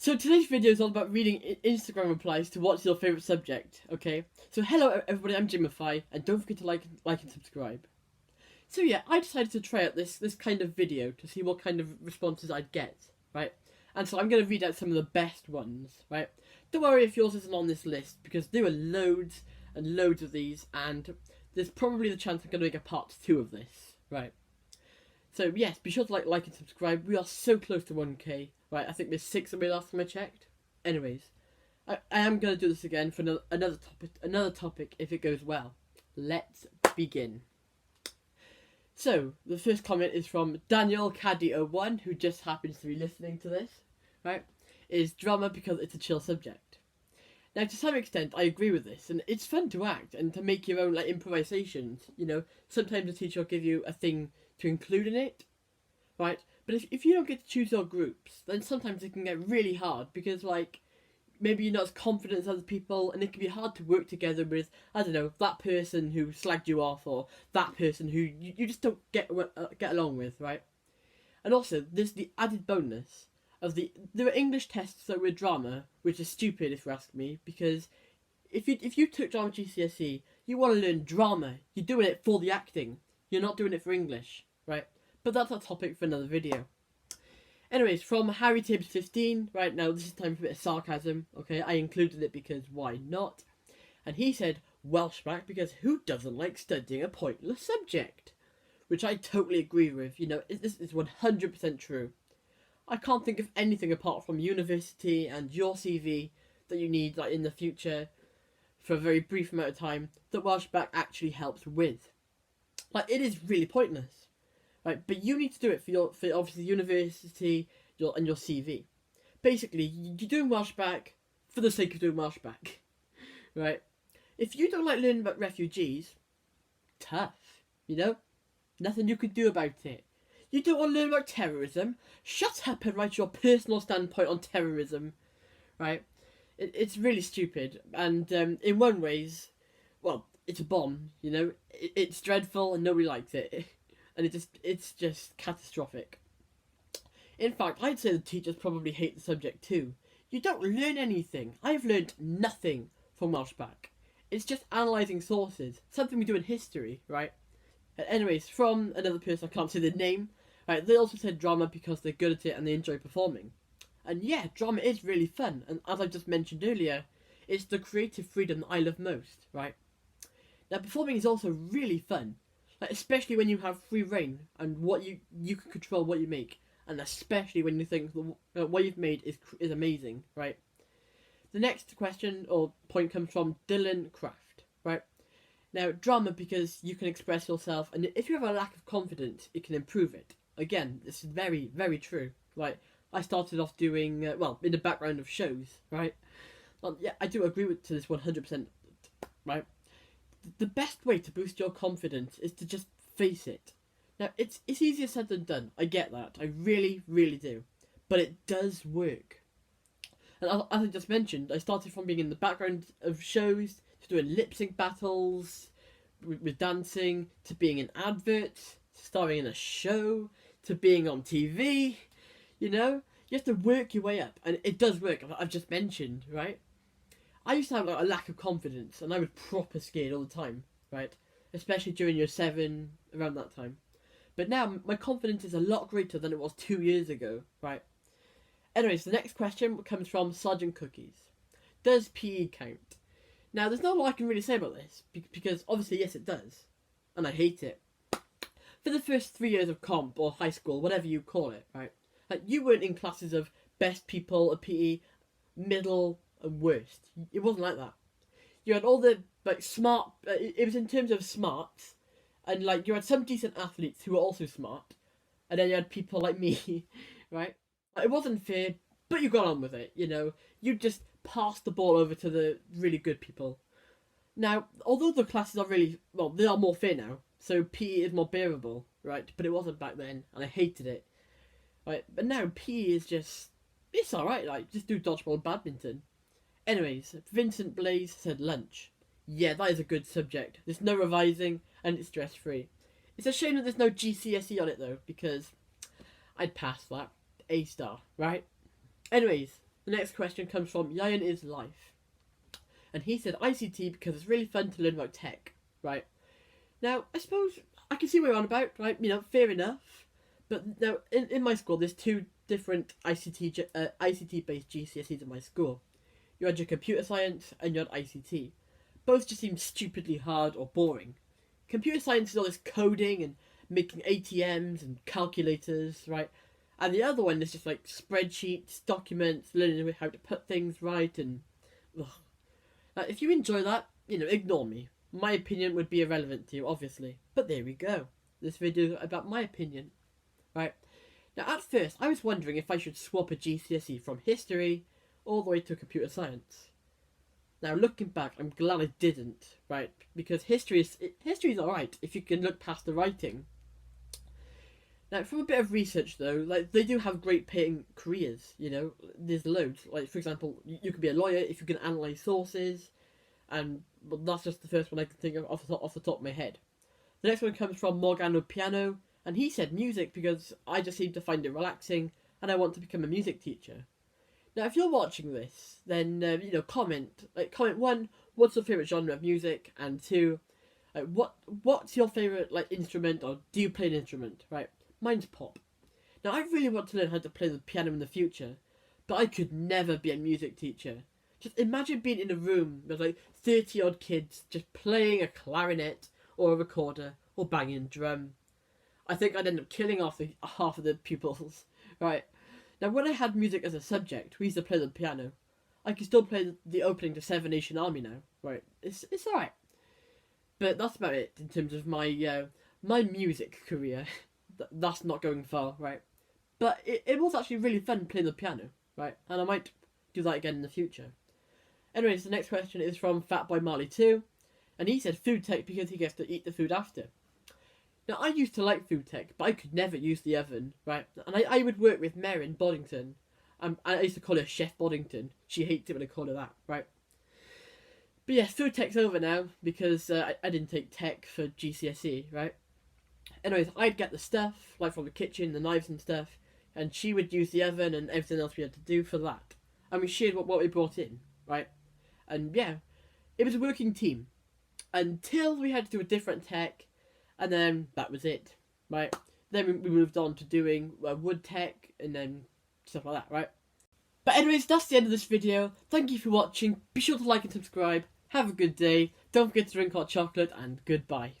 So today's video is all about reading Instagram replies to what's your favourite subject, okay? So hello everybody, I'm Jimify, and don't forget to like and subscribe. So yeah, I decided to try out this kind of video to see what kind of responses I'd get, right? And so I'm going to read out some of the best ones, right? Don't worry if yours isn't on this list, because there are loads and loads of these, and there's probably the chance I'm going to make a part 2 of this, right? So yes, be sure to like and subscribe. We are so close to 1k, right? I think there's 6 of me last time I checked. Anyways, I am going to do this again for another topic if it goes well. Let's begin. So, the first comment is from Daniel Caddy01, who just happens to be listening to this, right? Is drama because it's a chill subject. Now, to some extent, I agree with this, and it's fun to act and to make your own like improvisations. You know, sometimes a teacher will give you a thing to include in it, right? But if you don't get to choose your groups, then sometimes it can get really hard because, like, maybe you're not as confident as other people, and it can be hard to work together with, I don't know, that person who slagged you off, or that person who you just don't get along with, right? And also, there's the added bonus of there are English tests that were drama, which is stupid if you ask me, because if you took drama GCSE, you want to learn drama. You're doing it for the acting. You're not doing it for English, right? But that's a topic for another video. Anyways, from Harry Tibbs 15, right now this is time for a bit of sarcasm, okay? I included it because why not? And he said, Welshback, because who doesn't like studying a pointless subject? Which I totally agree with, you know, this is 100% true. I can't think of anything apart from university and your CV that you need like in the future for a very brief amount of time that Welshback actually helps with. Like, it is really pointless. Right, but you need to do it for obviously university and your CV. Basically, you're doing Welshback for the sake of doing Welshback, right? If you don't like learning about refugees, tough, you know? Nothing you could do about it. You don't want to learn about terrorism? Shut up and write your personal standpoint on terrorism, right? It's really stupid, and in one ways, well, it's a bomb, you know? It's dreadful and nobody likes it. And it's just catastrophic. In fact, I'd say the teachers probably hate the subject too. You don't learn anything. I've learned nothing from Welshback. It's just analysing sources. Something we do in history, right? Anyways, from another person, I can't say their name, right? They also said drama because they're good at it and they enjoy performing. And yeah, drama is really fun. And as I just mentioned earlier, it's the creative freedom that I love most, right? Now, performing is also really fun. Like, especially when you have free reign and what you can control what you make, and especially when you think what you've made is amazing, right? The next question or point comes from Dylan Craft, right? Now, drama because you can express yourself, and if you have a lack of confidence, it can improve it. Again, this is very, very true, right? I started off doing, in the background of shows, right? Yeah, I do agree to this 100%, right? The best way to boost your confidence is to just face it. Now, it's easier said than done. I get that. I really, really do. But it does work. And as I just mentioned, I started from being in the background of shows, to doing lip sync battles, with dancing, to being in adverts, starring in a show, to being on TV. You know? You have to work your way up. And it does work, I've just mentioned, right? I used to have like a lack of confidence, and I was proper scared all the time, right? Especially during year 7, around that time. But now my confidence is a lot greater than it was 2 years ago, right? Anyways, the next question comes from Sergeant Cookies. Does PE count? Now, there's not a lot I can really say about this, because obviously, yes, it does. And I hate it. For the first 3 years of comp, or high school, whatever you call it, right? Like, you weren't in classes of best people at PE, middle, and worst. It wasn't like that. You had all the like smart. It was in terms of smarts, and like you had some decent athletes who were also smart, and then you had people like me, right? Like, it wasn't fair, but you got on with it. You know, you just passed the ball over to the really good people. Now, although the classes are they are more fair now, so PE is more bearable, right? But it wasn't back then, and I hated it. Right, but now PE is it's alright. Like, just do dodgeball and badminton. Anyways, Vincent Blaze said lunch. Yeah, that is a good subject. There's no revising, and it's stress-free. It's a shame that there's no GCSE on it, though, because I'd pass that. A star, right? Anyways, The next question comes from Yayan is Life. And he said ICT because it's really fun to learn about tech, right? Now, I suppose I can see what you're on about, right? You know, fair enough. But now, in my school, there's two different ICT-based GCSEs in my school. You had your computer science and you had ICT. Both just seem stupidly hard or boring. Computer science is all this coding and making ATMs and calculators, right? And the other one is just like spreadsheets, documents, learning how to put things right, and ugh. Now, if you enjoy that, you know, ignore me. My opinion would be irrelevant to you, obviously. But there we go. This video is about my opinion, right? Now, at first, I was wondering if I should swap a GCSE from history all the way to computer science. Now, looking back, I'm glad I didn't, right? Because history is alright if you can look past the writing. Now, from a bit of research though, like they do have great paying careers. You know, there's loads. Like for example, you could be a lawyer if you can analyse sources, and well, that's just the first one I can think of off the top of my head. The next one comes from Morgano Piano, and he said music because I just seem to find it relaxing, and I want to become a music teacher. Now, if you're watching this, then you know, comment. Comment one, what's your favourite genre of music, and two, what's your favourite instrument, or do you play an instrument? Right, mine's pop. Now, I really want to learn how to play the piano in the future, but I could never be a music teacher. Just imagine being in a room with 30 odd kids just playing a clarinet or a recorder or banging a drum. I think I'd end up killing half of the pupils, right? Now, when I had music as a subject, we used to play the piano. I can still play the opening to Seven Nation Army now, right? It's alright. But that's about it in terms of my my music career. That's not going far, right? But it was actually really fun playing the piano, right? And I might do that again in the future. Anyways, the next question is from Fatboy Marley 2, and he said food tech because he gets to eat the food after. Now, I used to like food tech, but I could never use the oven, right? And I would work with Merrin Boddington. I used to call her Chef Boddington. She hates it when I call her that, right? But yeah, food tech's over now because I didn't take tech for GCSE, right? Anyways, I'd get the stuff, from the kitchen, the knives and stuff, and she would use the oven and everything else we had to do for that. And we shared what we brought in, right? And yeah, it was a working team. Until we had to do a different tech, and then that was it, right? Then we moved on to doing wood tech and then stuff like that, right? But anyways, that's the end of this video. Thank you for watching. Be sure to like and subscribe. Have a good day. Don't forget to drink hot chocolate, and goodbye.